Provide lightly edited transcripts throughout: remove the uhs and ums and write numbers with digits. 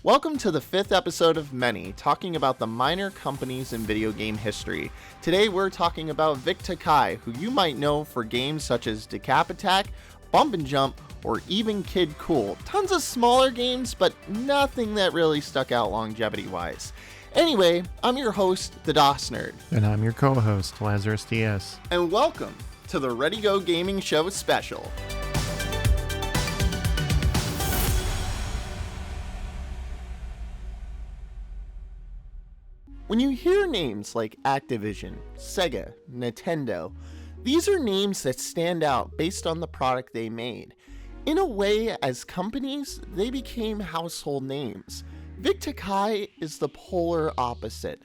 Welcome to the 5th episode of Many, talking about the minor companies in video game history. Today we're talking about Vi Tokai, who you might know for games such as Decap-attack, Bump and Jump, or even Kid Cool. Tons of smaller games, but nothing that really stuck out longevity-wise. Anyway, I'm your host, the DOS Nerd. And I'm your co-host, Lazarus DS. And welcome to the Ready Go Gaming Show special. When you hear names like Activision, Sega, Nintendo, these are names that stand out based on the product they made. In a way, as companies, they became household names. Vi Tokai is the polar opposite.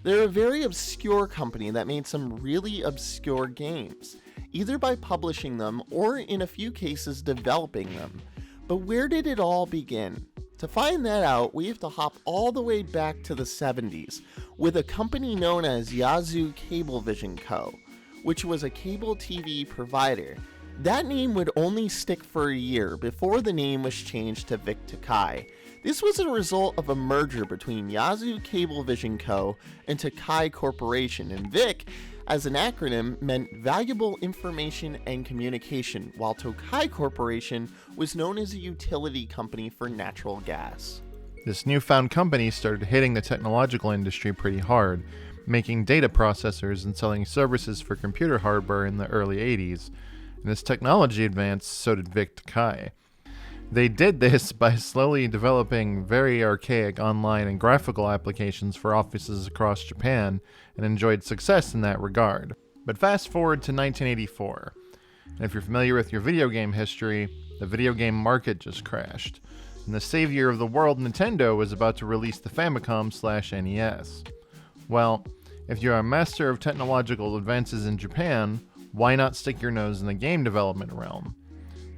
They're a very obscure company that made some really obscure games, either by publishing them or in a few cases developing them. But where did it all begin? To find that out, we have to hop all the way back to the 70s with a company known as Yazoo Cablevision Co., which was a cable TV provider. That name would only stick for a year before the name was changed to Vi Tokai. This was a result of a merger between Yazoo Cablevision Co. and Tokai Corporation, and VIC, as an acronym, meant Valuable Information and Communication, while Tokai Corporation was known as a utility company for natural gas. This newfound company started hitting the technological industry pretty hard, making data processors and selling services for computer hardware in the early 80s. And as technology advanced, so did Vi Tokai. They did this by slowly developing very archaic online and graphical applications for offices across Japan, and enjoyed success in that regard. But fast forward to 1984, and if you're familiar with your video game history, the video game market just crashed, and the savior of the world, Nintendo, was about to release the Famicom/NES. Well, if you're a master of technological advances in Japan, why not stick your nose in the game development realm?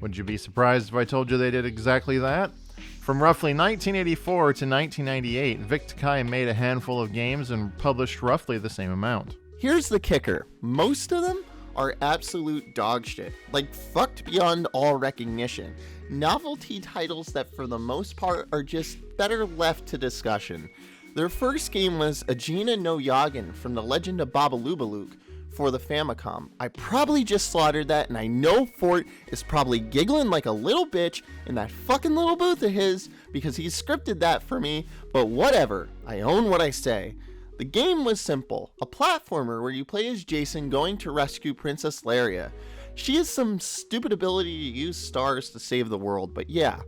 Would you be surprised if I told you they did exactly that? From roughly 1984 to 1998, Vi Tokai made a handful of games and published roughly the same amount. Here's the kicker. Most of them are absolute dog shit, like fucked beyond all recognition. Novelty titles that for the most part are just better left to discussion. Their first game was Ajina no Yagin from The Legend of Babaloobaluk for the Famicom. I probably just slaughtered that, and I know Fort is probably giggling like a little bitch in that fucking little booth of his because he scripted that for me, but whatever, I own what I say. The game was simple, a platformer where you play as Jason going to rescue Princess Laria. She has some stupid ability to use stars to save the world, but yeah.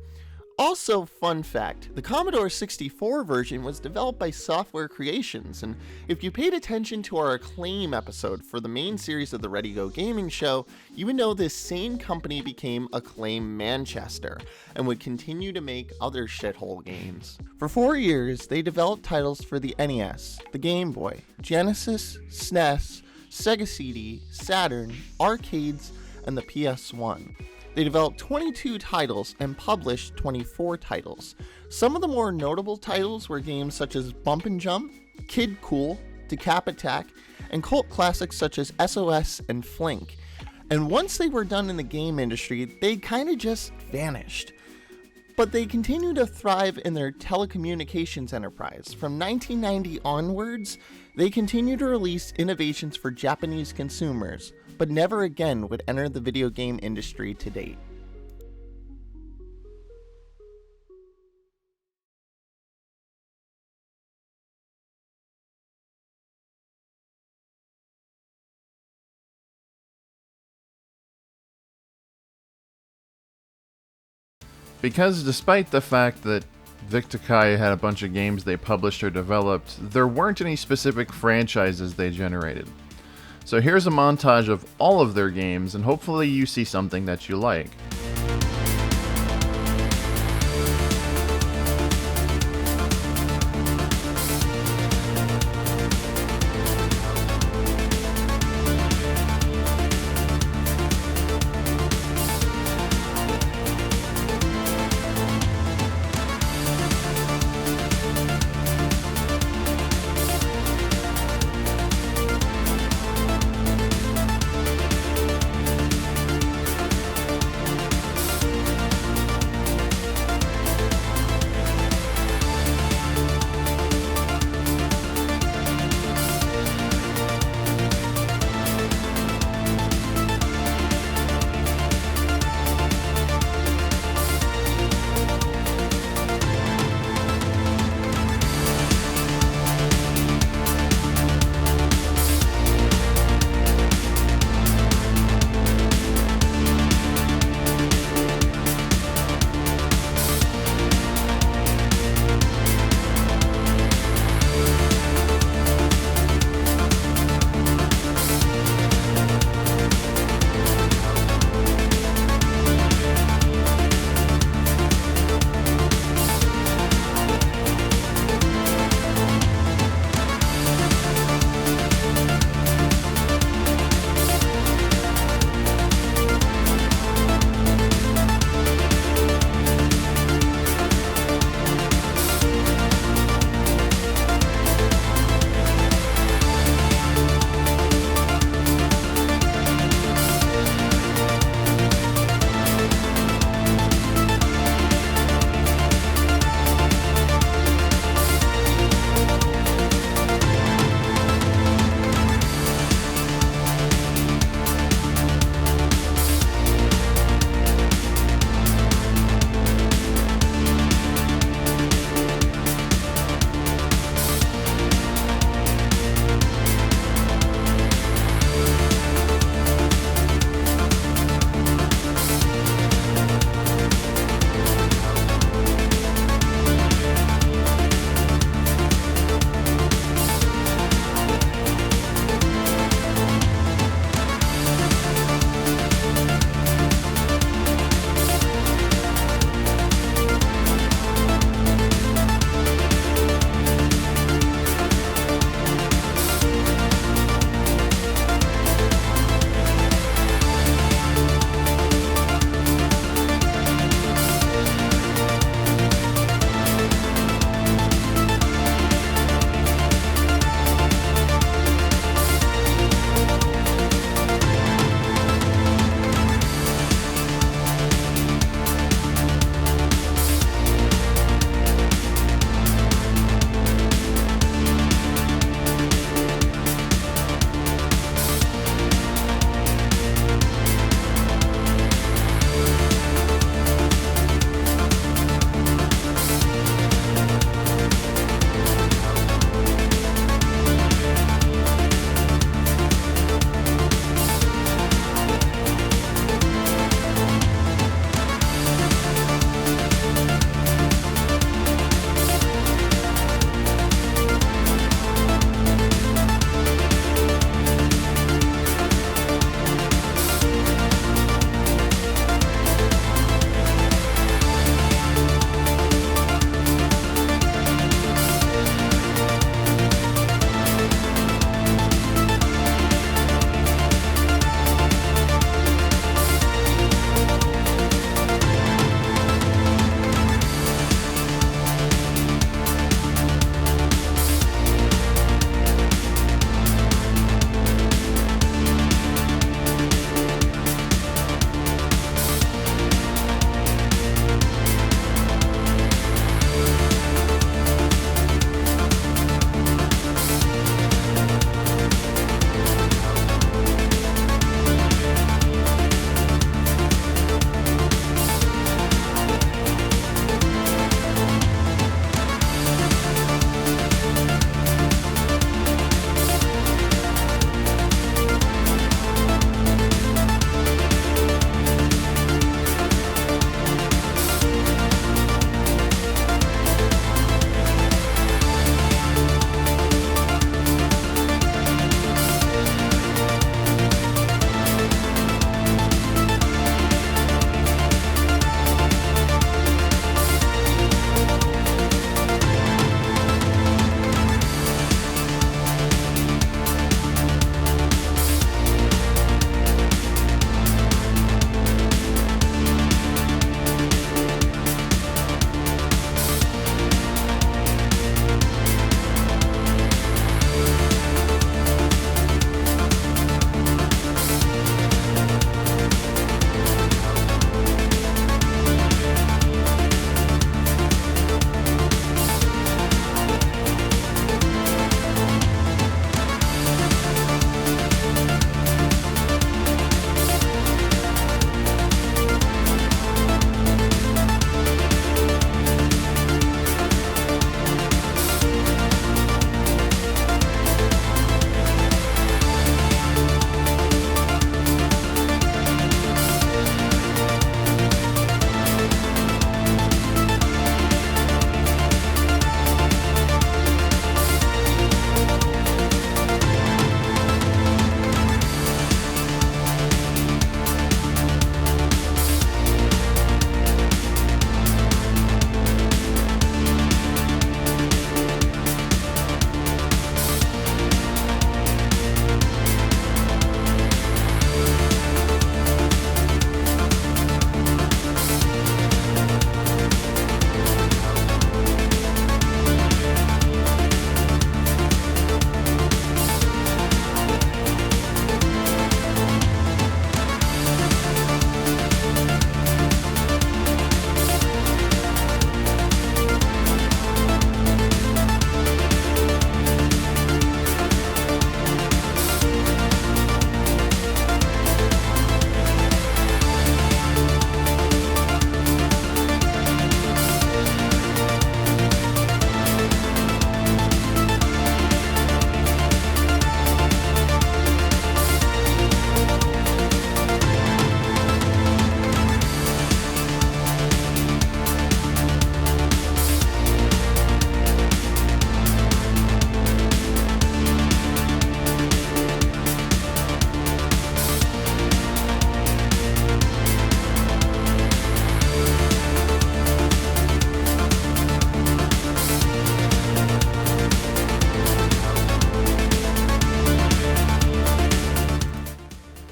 Also, fun fact, the Commodore 64 version was developed by Software Creations, and if you paid attention to our Acclaim episode for the main series of the Ready Go Gaming Show, you would know this same company became Acclaim Manchester, and would continue to make other shithole games. For 4 years, they developed titles for the NES, the Game Boy, Genesis, SNES, Sega CD, Saturn, arcades, and the PS1. They developed 22 titles and published 24 titles. Some of the more notable titles were games such as Bump and Jump, Kid Cool, Decap-attack, and cult classics such as SOS and Flink. And once they were done in the game industry, they kinda just vanished. But they continue to thrive in their telecommunications enterprise. From 1990 onwards, they continue to release innovations for Japanese consumers, but never again would enter the video game industry to date. Because despite the fact that Vi Tokai had a bunch of games they published or developed, there weren't any specific franchises they generated. So here's a montage of all of their games, and hopefully you see something that you like.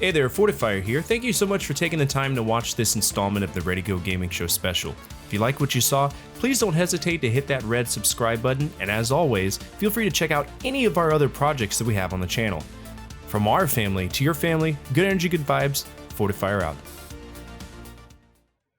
Hey there, Fortifier here. Thank you so much for taking the time to watch this installment of the Ready Go Gaming Show special. If you like what you saw, please don't hesitate to hit that red subscribe button, and as always, feel free to check out any of our other projects that we have on the channel. From our family to your family, good energy, good vibes, Fortifier out.